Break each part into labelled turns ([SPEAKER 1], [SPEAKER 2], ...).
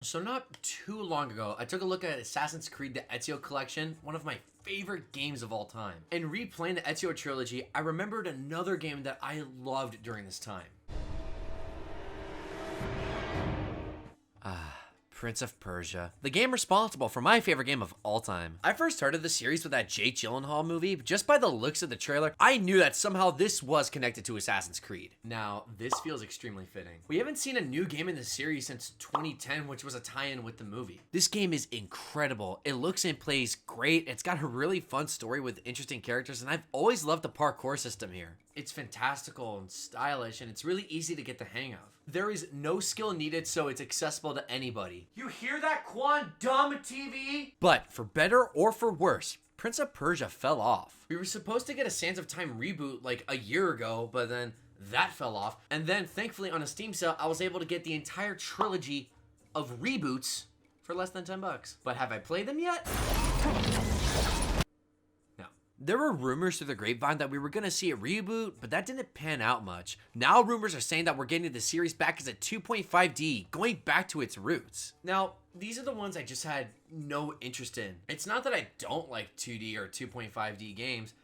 [SPEAKER 1] So not too long ago, I took a look at Assassin's Creed the Ezio collection, one of my favorite games of all time. And replaying the Ezio trilogy, I remembered another game that I loved during this time. Prince of Persia, the game responsible for my favorite game of all time. I first heard of the series with that Jake Gyllenhaal movie. Just by the looks of the trailer, I knew that somehow this was connected to Assassin's Creed. Now, this feels extremely fitting. We haven't seen a new game in the series since 2010, which was a tie-in with the movie. This game is incredible. It looks and plays great. It's got a really fun story with interesting characters, and I've always loved the parkour system here. It's fantastical and stylish, and it's really easy to get the hang of. There is no skill needed, so it's accessible to anybody. You hear that, Quan? Dumb TV? But for better or for worse, Prince of Persia fell off. We were supposed to get a Sands of Time reboot like a year ago, but then that fell off. And then thankfully on a Steam sale, I was able to get the entire trilogy of reboots for less than $10. But have I played them yet? There were rumors through the grapevine that we were going to see a reboot, but that didn't pan out much. Now rumors are saying that we're getting the series back as a 2.5D, going back to its roots. Now, these are the ones I just had no interest in. It's not that I don't like 2D or 2.5D games.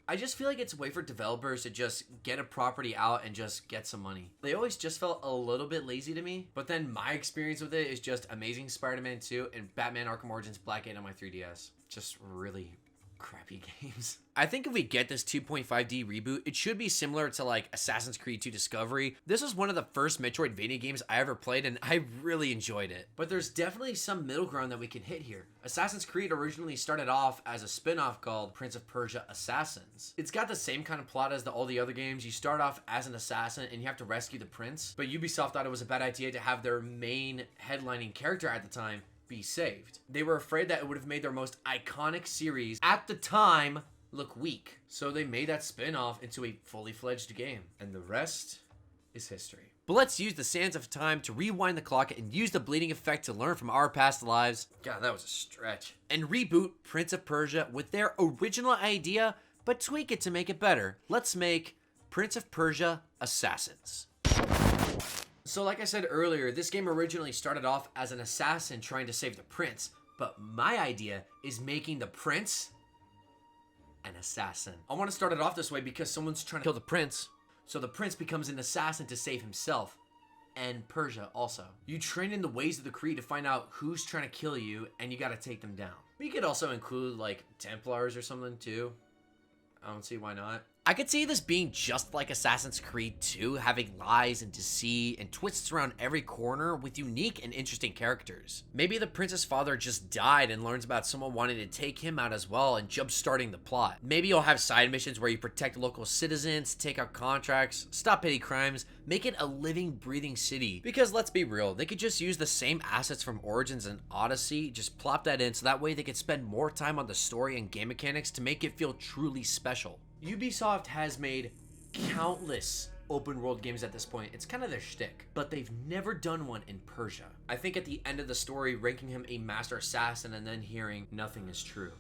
[SPEAKER 1] I just feel like it's a way for developers to just get a property out and just get some money. They always just felt a little bit lazy to me, but then my experience with it is just Amazing Spider-Man 2 and Batman Arkham Origins Black 8 on my 3DS. Just really crappy games. I think if we get this 2.5D reboot, it should be similar to like Assassin's Creed 2 Discovery. This was one of the first Metroidvania games I ever played, and I really enjoyed it. But there's definitely some middle ground that we can hit here. Assassin's Creed originally started off as a spin-off called Prince of Persia Assassins. It's got the same kind of plot as all the other games. You start off as an assassin and you have to rescue the prince, but UbiSoft thought it was a bad idea to have their main headlining character at the time be saved. They were afraid that it would have made their most iconic series at the time look weak. So they made that spin-off into a fully fledged game. And the rest is history. But let's use the sands of time to rewind the clock and use the bleeding effect to learn from our past lives. God, that was a stretch. And reboot Prince of Persia with their original idea, but tweak it to make it better. Let's make Prince of Persia Assassins. So like I said earlier, this game originally started off as an assassin trying to save the prince, but my idea is making the prince an assassin. I want to start it off this way because someone's trying to kill the prince, so the prince becomes an assassin to save himself, and Persia also. You train in the ways of the Creed to find out who's trying to kill you, and you gotta take them down. We could also include like Templars or something too. I don't see why not. I could see this being just like Assassin's Creed 2, having lies and deceit and twists around every corner with unique and interesting characters. Maybe the prince's father just died and learns about someone wanting to take him out as well and jump-starting the plot. Maybe you'll have side missions where you protect local citizens, take out contracts, stop petty crimes, make it a living, breathing city. Because let's be real, they could just use the same assets from Origins and Odyssey, just plop that in so that way they could spend more time on the story and game mechanics to make it feel truly special. UbiSoft has made countless open world games at this point. It's kind of their shtick, but they've never done one in Persia. I think at the end of the story, ranking him a master assassin and then hearing nothing is true,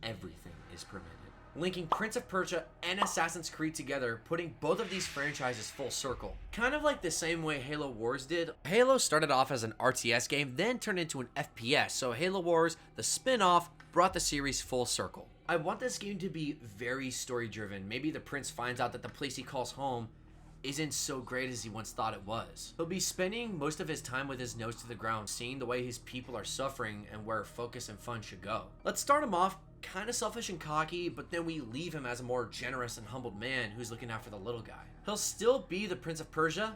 [SPEAKER 1] everything is permitted. Linking Prince of Persia and Assassin's Creed together, putting both of these franchises full circle. Kind of like the same way Halo Wars did. Halo started off as an RTS game, then turned into an FPS, so Halo Wars, the spin-off, brought the series full circle. I want this game to be very story-driven. Maybe the prince finds out that the place he calls home isn't so great as he once thought it was. He'll be spending most of his time with his nose to the ground, seeing the way his people are suffering and where focus and fun should go. Let's start him off kind of selfish and cocky, but then we leave him as a more generous and humbled man who's looking out for the little guy. He'll still be the Prince of Persia,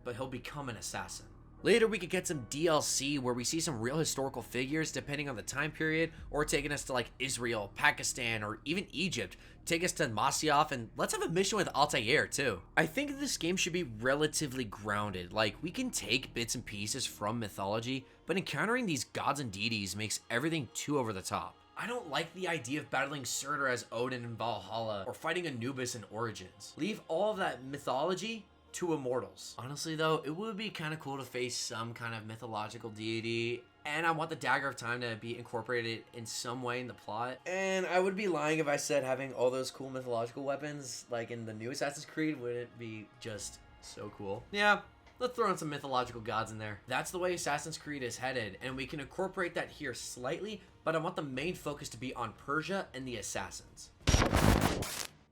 [SPEAKER 1] but he'll become an assassin. Later, we could get some DLC where we see some real historical figures depending on the time period, or taking us to like Israel, Pakistan, or even Egypt. Take us to Masyaf, and let's have a mission with Altair too. I think this game should be relatively grounded. Like, we can take bits and pieces from mythology, but encountering these gods and deities makes everything too over the top. I don't like the idea of battling Surtur as Odin in Valhalla, or fighting Anubis in Origins. Leave all of that mythology to immortals. Honestly though, it would be kind of cool to face some kind of mythological deity, and I want the Dagger of Time to be incorporated in some way in the plot. And I would be lying if I said having all those cool mythological weapons like in the new Assassin's Creed wouldn't be just so cool. Yeah, Let's throw in some mythological gods in there. That's the way Assassin's Creed is headed, and we can incorporate that here slightly, but I want the main focus to be on Persia and the assassins.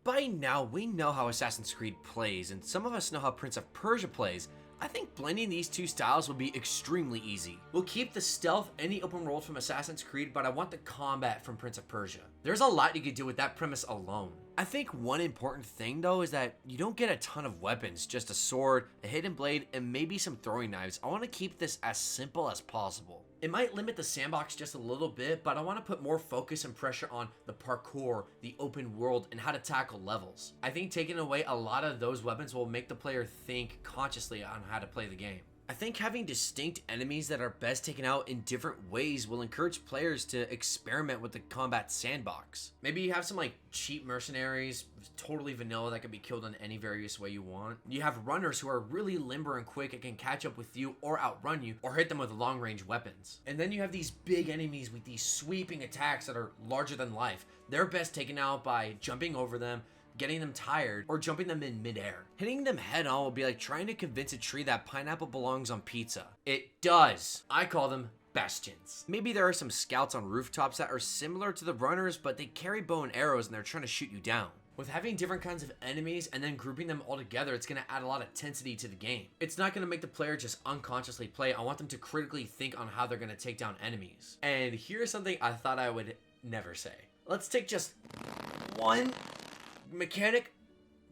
[SPEAKER 1] By now, we know how Assassin's Creed plays, and some of us know how Prince of Persia plays. I think blending these two styles will be extremely easy. We'll keep the stealth and the open world from Assassin's Creed, but I want the combat from Prince of Persia. There's a lot you could do with that premise alone. I think one important thing though is that you don't get a ton of weapons, just a sword, a hidden blade, and maybe some throwing knives. I want to keep this as simple as possible. It might limit the sandbox just a little bit, but I want to put more focus and pressure on the parkour, the open world, and how to tackle levels. I think taking away a lot of those weapons will make the player think consciously on how to play the game. I think having distinct enemies that are best taken out in different ways will encourage players to experiment with the combat sandbox. Maybe you have some like cheap mercenaries, totally vanilla, that can be killed in any various way you want. You have runners who are really limber and quick and can catch up with you or outrun you or hit them with long range weapons. And then you have these big enemies with these sweeping attacks that are larger than life. They're best taken out by jumping over them, getting them tired, or jumping them in midair. Hitting them head on will be like trying to convince a tree that pineapple belongs on pizza. It does. I call them bastions. Maybe there are some scouts on rooftops that are similar to the runners, but they carry bow and arrows and they're trying to shoot you down. With having different kinds of enemies and then grouping them all together, it's going to add a lot of intensity to the game. It's not going to make the player just unconsciously play. I want them to critically think on how they're going to take down enemies. And here's something I thought I would never say. Let's take just one mechanic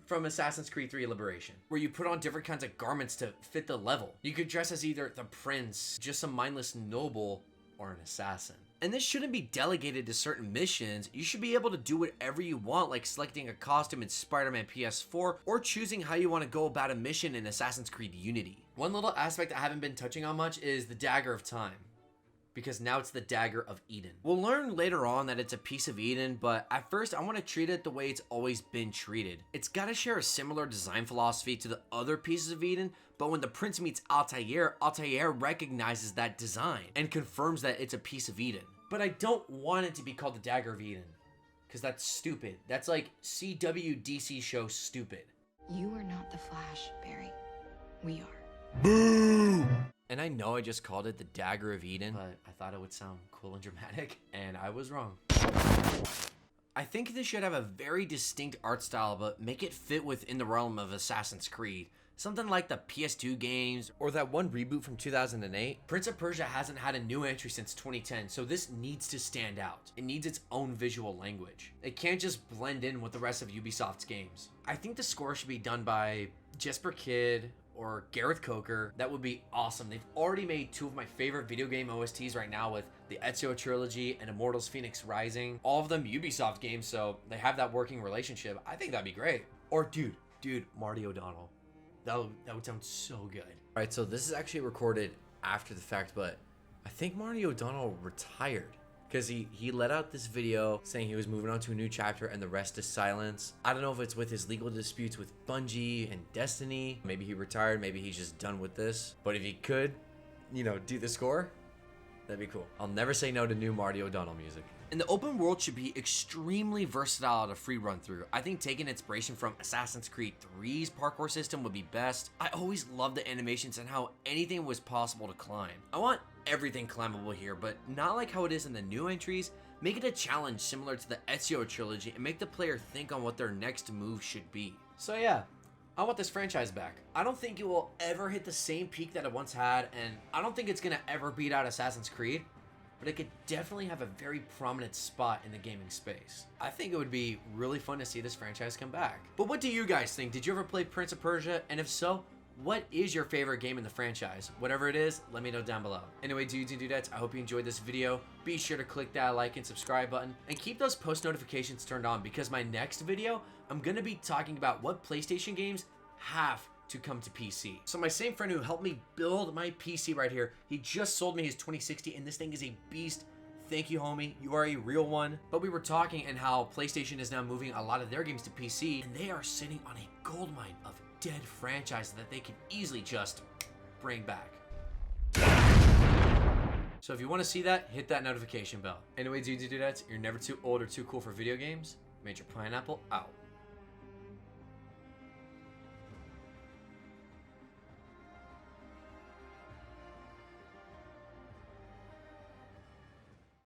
[SPEAKER 1] from Assassin's Creed 3 Liberation, where you put on different kinds of garments to fit the level. You could dress as either the prince, just some mindless noble, or an assassin. And this shouldn't be delegated to certain missions. You should be able to do whatever you want, like selecting a costume in Spider-Man PS4 or choosing how you want to go about a mission in Assassin's Creed Unity. One little aspect I haven't been touching on much is the Dagger of Time, because now it's the Dagger of Eden. We'll learn later on that it's a piece of Eden, but at first I want to treat it the way it's always been treated. It's got to share a similar design philosophy to the other pieces of Eden, but when the prince meets Altair recognizes that design and confirms that it's a piece of Eden. But I don't want it to be called the Dagger of Eden, because that's stupid. That's like CWDC show stupid.
[SPEAKER 2] You are not the Flash, Barry. We are.
[SPEAKER 1] Boo! And I know I just called it the Dagger of Eden, but I thought it would sound cool and dramatic, and I was wrong. I think this should have a very distinct art style, but make it fit within the realm of Assassin's Creed. Something like the PS2 games, or that one reboot from 2008. Prince of Persia hasn't had a new entry since 2010, so this needs to stand out. It needs its own visual language. It can't just blend in with the rest of Ubisoft's games. I think the score should be done by Jesper Kyd or Gareth Coker. That would be awesome. They've already made two of my favorite video game OSTs right now with the Ezio Trilogy and Immortals Phoenix Rising. All of them Ubisoft games, so they have that working relationship. I think that'd be great. Or dude, Marty O'Donnell. That would sound so good. All right, so this is actually recorded after the fact, but I think Marty O'Donnell retired because he let out this video saying he was moving on to a new chapter and the rest is silence. I don't know if it's with his legal disputes with Bungie and Destiny. Maybe he retired, maybe he's just done with this. But if he could, do the score, that'd be cool. I'll never say no to new Marty O'Donnell music. And the open world should be extremely versatile to free run through. I think taking inspiration from Assassin's Creed 3's parkour system would be best. I always loved the animations and how anything was possible to climb. I want everything climbable here, but not like how it is in the new entries. Make it a challenge similar to the Ezio trilogy and make the player think on what their next move should be. So yeah, I want this franchise back. I don't think it will ever hit the same peak that it once had, and I don't think it's gonna ever beat out Assassin's Creed, but it could definitely have a very prominent spot in the gaming space. I think it would be really fun to see this franchise come back. But what do you guys think? Did you ever play Prince of Persia? And if so, what is your favorite game in the franchise? Whatever it is, let me know down below. Anyway, dudes and dudettes, I hope you enjoyed this video. Be sure to click that like and subscribe button and keep those post notifications turned on, because my next video, I'm gonna be talking about what PlayStation games have to come to PC. So my same friend who helped me build my PC right here, he just sold me his 2060 and this thing is a beast. Thank you, homie. You are a real one. But we were talking and how PlayStation is now moving a lot of their games to PC, and they are sitting on a goldmine of dead franchises that they can easily just bring back. So if you want to see that, hit that notification bell. Anyway, dudes and dudettes, you're never too old or too cool for video games. Major Pineapple out.